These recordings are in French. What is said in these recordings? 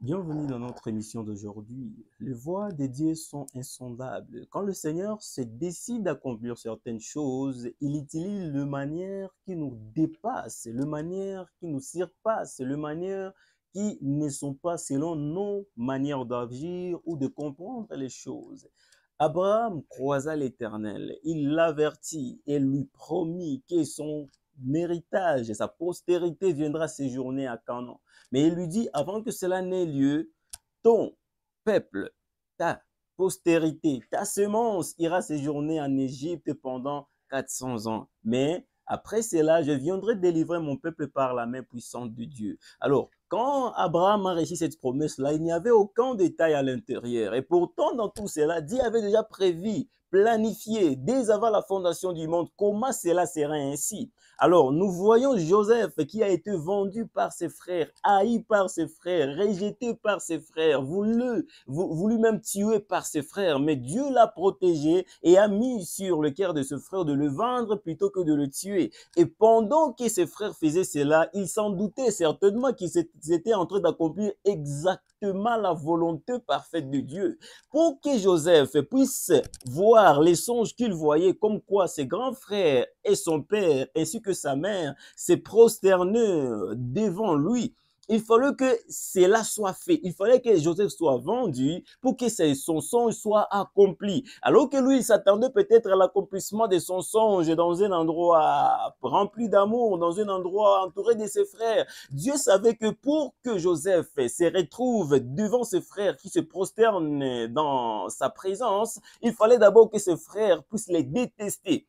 Bienvenue dans notre émission d'aujourd'hui. Les voies de Dieu sont insondables. Quand le Seigneur se décide d'accomplir certaines choses, il utilise le manière qui nous dépasse, le manière qui nous surpasse, le manière qui ne sont pas selon nos manières d'agir ou de comprendre les choses. Abraham croisa l'Éternel, il l'avertit et lui promit que son héritage, sa postérité viendra séjourner à Canaan. Mais il lui dit, avant que cela n'ait lieu, ton peuple, ta postérité, ta semence ira séjourner en Égypte pendant 400 ans. Mais après cela, je viendrai délivrer mon peuple par la main puissante de Dieu. Alors, quand Abraham a reçu cette promesse-là, il n'y avait aucun détail à l'intérieur. Et pourtant, dans tout cela, Dieu avait déjà prévu, planifié, dès avant la fondation du monde, comment cela serait ainsi. Alors, nous voyons Joseph qui a été vendu par ses frères, haï par ses frères, rejeté par ses frères, voulu même tuer par ses frères. Mais Dieu l'a protégé et a mis sur le cœur de ce frère de le vendre plutôt que de le tuer. Et pendant que ses frères faisaient cela, il s'en doutait certainement qu'ils étaient en train d'accomplir exactement la volonté parfaite de Dieu. Pour que Joseph puisse voir les songes qu'il voyait, comme quoi ses grands frères et son père, ainsi que sa mère, se prosternaient devant lui, il fallait que cela soit fait. Il fallait que Joseph soit vendu pour que son songe soit accompli. Alors que lui, il s'attendait peut-être à l'accomplissement de son songe dans un endroit rempli d'amour, dans un endroit entouré de ses frères. Dieu savait que pour que Joseph se retrouve devant ses frères qui se prosternent dans sa présence, il fallait d'abord que ses frères puissent les détester.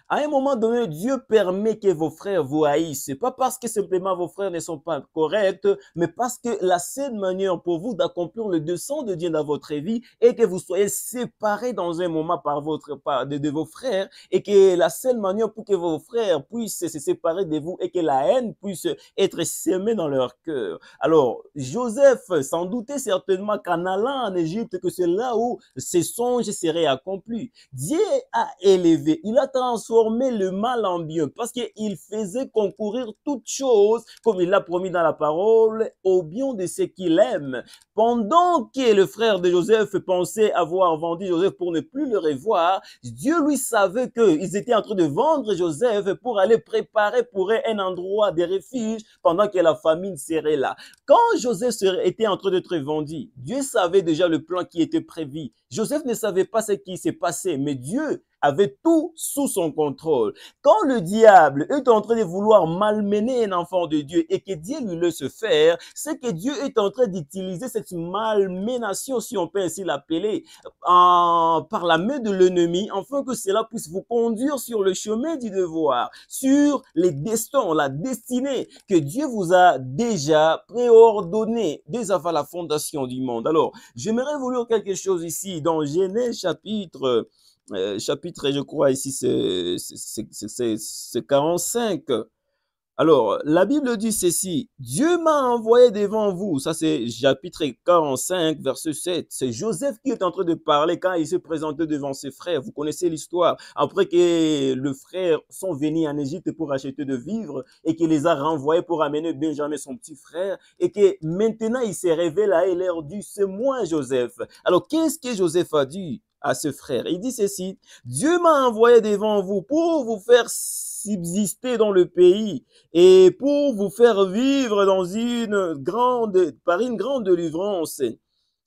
À un moment donné, Dieu permet que vos frères vous haïssent. Pas parce que simplement vos frères ne sont pas corrects, mais parce que la seule manière pour vous d'accomplir le dessein de Dieu dans votre vie est que vous soyez séparés dans un moment de vos frères et que la seule manière pour que vos frères puissent se séparer de vous et que la haine puisse être sémée dans leur cœur. Alors, Joseph s'en doutait certainement qu'en allant en Égypte, que c'est là où ses songes seraient accomplis. Dieu a élevé, il a transformé le mal en bien parce qu'il faisait concourir toutes choses, comme il l'a promis dans la parole, au bien de ceux qu'il aime. Pendant que le frère de Joseph pensait avoir vendu Joseph pour ne plus le revoir, Dieu lui savait qu'ils étaient en train de vendre Joseph pour aller préparer pour eux un endroit de refuge pendant que la famine serait là. Quand Joseph était en train d'être vendu, Dieu savait déjà le plan qui était prévu. Joseph ne savait pas ce qui s'est passé, mais Dieu avait tout sous son contrôle. Quand le diable est en train de vouloir malmener un enfant de Dieu et que Dieu lui laisse faire, c'est que Dieu est en train d'utiliser cette malménation, si on peut ainsi l'appeler, par la main de l'ennemi, afin que cela puisse vous conduire sur le chemin du devoir, sur les destins, la destinée que Dieu vous a déjà préordonné dès avant la fondation du monde. Alors, j'aimerais vous lire quelque chose ici dans Genèse chapitre, je crois ici, c'est 45. Alors, la Bible dit ceci, Dieu m'a envoyé devant vous, ça c'est chapitre 45, verset 7. C'est Joseph qui est en train de parler quand il se présentait devant ses frères. Vous connaissez l'histoire. Après que le frère sont venus en Égypte pour acheter de vivres et qu'il les a renvoyés pour amener Benjamin, son petit frère, et que maintenant il s'est révélé là et leur dit, c'est moi Joseph. Alors, qu'est-ce que Joseph a dit à ce frère? Il dit ceci, Dieu m'a envoyé devant vous pour vous faire subsister dans le pays et pour vous faire vivre par une grande délivrance.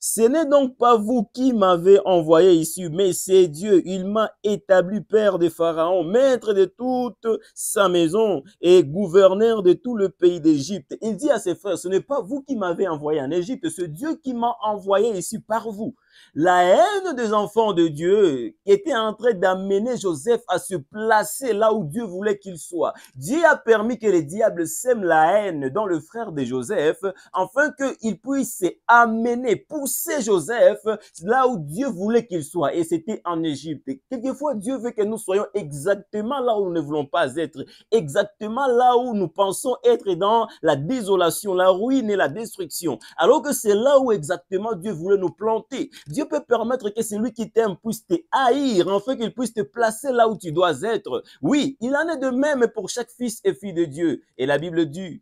Ce n'est donc pas vous qui m'avez envoyé ici, mais c'est Dieu. Il m'a établi père de Pharaon, maître de toute sa maison et gouverneur de tout le pays d'Égypte. Il dit à ses frères, ce n'est pas vous qui m'avez envoyé en Égypte, c'est Dieu qui m'a envoyé ici par vous. La haine des enfants de Dieu était en train d'amener Joseph à se placer là où Dieu voulait qu'il soit. Dieu a permis que les diables sèment la haine dans le frère de Joseph, afin qu'il puisse amener, pousser Joseph là où Dieu voulait qu'il soit. Et c'était en Égypte. Quelquefois, Dieu veut que nous soyons exactement là où nous ne voulons pas être, exactement là où nous pensons être dans la désolation, la ruine et la destruction. Alors que c'est là où exactement Dieu voulait nous planter. Dieu peut permettre que celui qui t'aime puisse te haïr, afin qu'il puisse te placer là où tu dois être. Oui, il en est de même pour chaque fils et fille de Dieu. Et la Bible dit,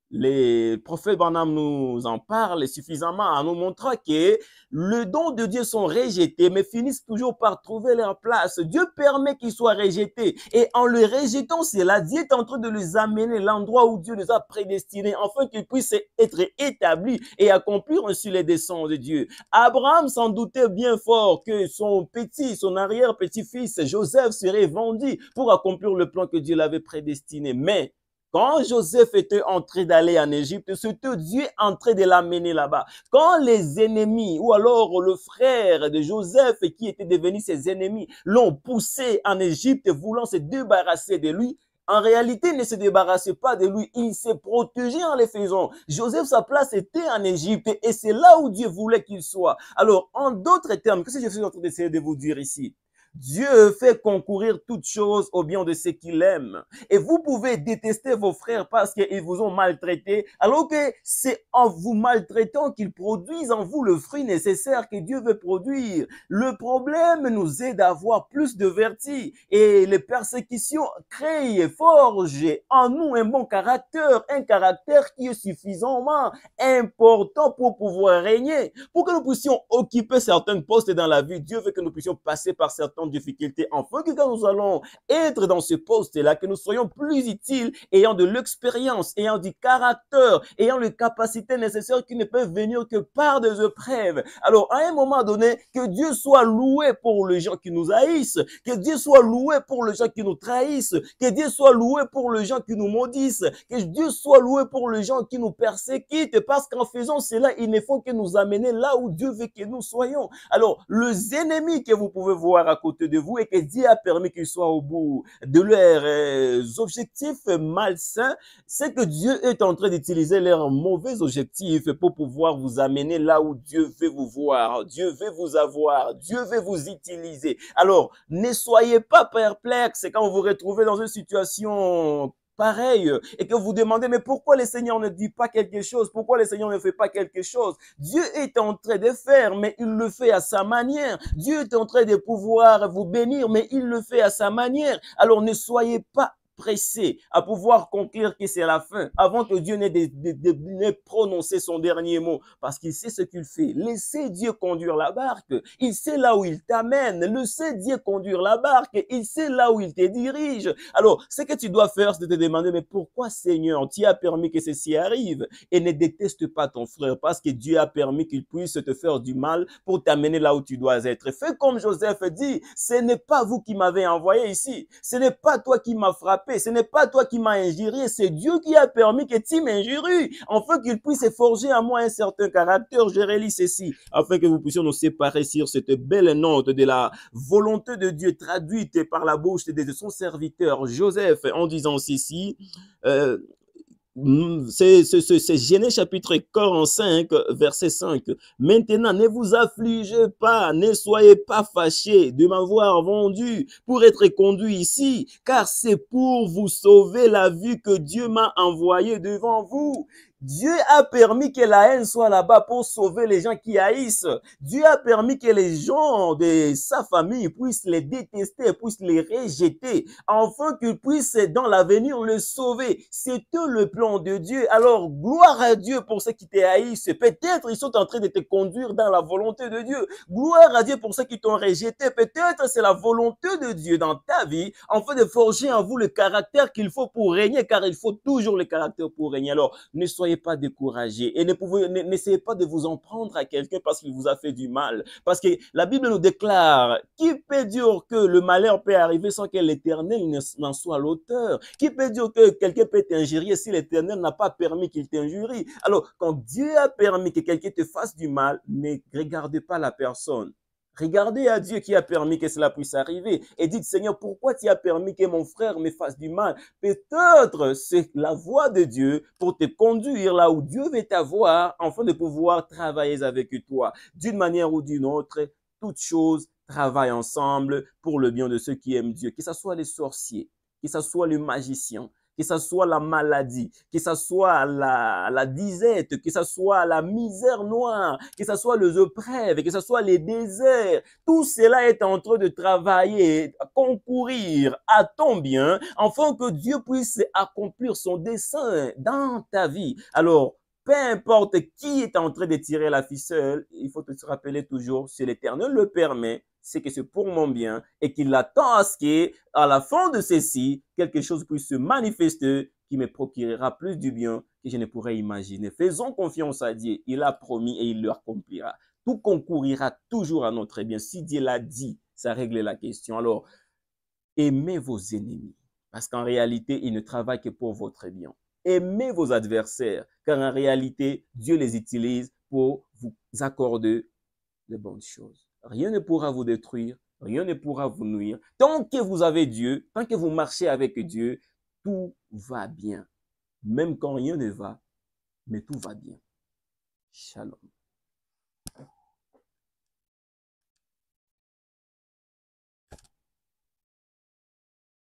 Le prophète Branham nous en parle suffisamment en nous montrant que le don de Dieu sont rejetés, mais finissent toujours par trouver leur place. Dieu permet qu'ils soient rejetés. Et en le rejetant, cela, Dieu est en train de les amener à l'endroit où Dieu les a prédestinés, afin qu'ils puissent être établis et accomplir ainsi les desseins de Dieu. Abraham s'en doutait bien fort que son arrière-petit-fils, Joseph, serait vendu pour accomplir le plan que Dieu l'avait prédestiné. Mais quand Joseph était en train d'aller en Égypte, c'était Dieu en train de l'amener là-bas. Quand les ennemis, ou alors le frère de Joseph qui était devenu ses ennemis, l'ont poussé en Égypte, voulant se débarrasser de lui, en réalité, il ne se débarrassait pas de lui, il s'est protégé en les faisant. Joseph, sa place était en Égypte et c'est là où Dieu voulait qu'il soit. Alors, en d'autres termes, qu'est-ce que je suis en train d'essayer de vous dire ici? Dieu fait concourir toutes choses au bien de ceux qu'il aime. Et vous pouvez détester vos frères parce qu'ils vous ont maltraité, alors que c'est en vous maltraitant qu'ils produisent en vous le fruit nécessaire que Dieu veut produire. Le problème nous aide à avoir plus de vertu et les persécutions créent et forgent en nous un bon caractère, un caractère qui est suffisamment important pour pouvoir régner. Pour que nous puissions occuper certains postes dans la vie, Dieu veut que nous puissions passer par certaines difficultés, afin que quand nous allons être dans ce poste-là, que nous soyons plus utiles, ayant de l'expérience, ayant du caractère, ayant les capacités nécessaires qui ne peuvent venir que par des épreuves. Alors, à un moment donné, que Dieu soit loué pour les gens qui nous haïssent, que Dieu soit loué pour les gens qui nous trahissent, que Dieu soit loué pour les gens qui nous maudissent, que Dieu soit loué pour les gens qui nous persécutent, parce qu'en faisant cela, il ne faut que nous amener là où Dieu veut que nous soyons. Alors, les ennemis que vous pouvez voir à côté de vous et que Dieu a permis qu'ils soient au bout de leurs objectifs malsains, c'est que Dieu est en train d'utiliser leurs mauvais objectifs pour pouvoir vous amener là où Dieu veut vous voir, Dieu veut vous avoir, Dieu veut vous utiliser. Alors, ne soyez pas perplexes quand vous vous retrouvez dans une situation pareil et que vous demandez mais pourquoi le Seigneur ne dit pas quelque chose, pourquoi le Seigneur ne fait pas quelque chose. Dieu est en train de faire, mais il le fait à sa manière. Dieu est en train de pouvoir vous bénir, mais il le fait à sa manière. Alors ne soyez pas pressé à pouvoir conclure que c'est la fin avant que Dieu n'ait prononcé son dernier mot, parce qu'il sait ce qu'il fait. Laissez Dieu conduire la barque, il sait là où il t'amène. Laissez Dieu conduire la barque, il sait là où il te dirige. Alors ce que tu dois faire, c'est de te demander mais pourquoi Seigneur tu as permis que ceci arrive? Et ne déteste pas ton frère parce que Dieu a permis qu'il puisse te faire du mal pour t'amener là où tu dois être. Fais comme Joseph dit, ce n'est pas vous qui m'avez envoyé ici, ce n'est pas toi qui m'as frappé, ce n'est pas toi qui m'as injurié, c'est Dieu qui a permis que tu m'injures, afin qu'il puisse forger en moi un certain caractère. Je relis ceci, afin que vous puissiez nous séparer sur cette belle note de la volonté de Dieu traduite par la bouche de son serviteur Joseph, en disant ceci, c'est Genèse chapitre 45, verset 5. Maintenant, ne vous affligez pas, ne soyez pas fâchés de m'avoir vendu pour être conduit ici, car c'est pour vous sauver la vie que Dieu m'a envoyé devant vous. Dieu a permis que la haine soit là-bas pour sauver les gens qui haïssent. Dieu a permis que les gens de sa famille puissent les détester, puissent les rejeter, afin qu'ils puissent dans l'avenir le sauver. C'était le plan de Dieu. Alors, gloire à Dieu pour ceux qui te haïssent. Peut-être ils sont en train de te conduire dans la volonté de Dieu. Gloire à Dieu pour ceux qui t'ont rejeté. Peut-être c'est la volonté de Dieu dans ta vie, afin de forger en vous le caractère qu'il faut pour régner, car il faut toujours le caractère pour régner. Alors, ne soyez pas découragés et n'essayez pas de vous en prendre à quelqu'un parce qu'il vous a fait du mal. Parce que la Bible nous déclare, qui peut dire que le malheur peut arriver sans que l'Éternel n'en soit l'auteur? Qui peut dire que quelqu'un peut t'injurier si l'Éternel n'a pas permis qu'il t'injurie? Alors, quand Dieu a permis que quelqu'un te fasse du mal, ne regardez pas la personne. Regardez à Dieu qui a permis que cela puisse arriver et dites, Seigneur, pourquoi tu as permis que mon frère me fasse du mal? Peut-être c'est la voie de Dieu pour te conduire là où Dieu veut t'avoir, afin de pouvoir travailler avec toi. D'une manière ou d'une autre, toutes choses travaillent ensemble pour le bien de ceux qui aiment Dieu, que ce soit les sorciers, que ce soit les magiciens, que ce soit la maladie, que ce soit la disette, que ce soit la misère noire, que ce soit les épreuves, que ce soit les déserts, tout cela est en train de travailler, concourir à ton bien, afin que Dieu puisse accomplir son dessein dans ta vie. Alors, peu importe qui est en train de tirer la ficelle, il faut te rappeler toujours, si l'Éternel le permet, c'est que c'est pour mon bien et qu'il attend à ce qu'à la fin de ceci, quelque chose puisse se manifester qui me procurera plus du bien que je ne pourrais imaginer. Faisons confiance à Dieu. Il a promis et il le accomplira. Tout concourira toujours à notre bien. Si Dieu l'a dit, ça règle la question. Alors, aimez vos ennemis, parce qu'en réalité, ils ne travaillent que pour votre bien. Aimez vos adversaires, car en réalité, Dieu les utilise pour vous accorder de bonnes choses. Rien ne pourra vous détruire, rien ne pourra vous nuire. Tant que vous avez Dieu, tant que vous marchez avec Dieu, tout va bien. Même quand rien ne va, mais tout va bien. Shalom.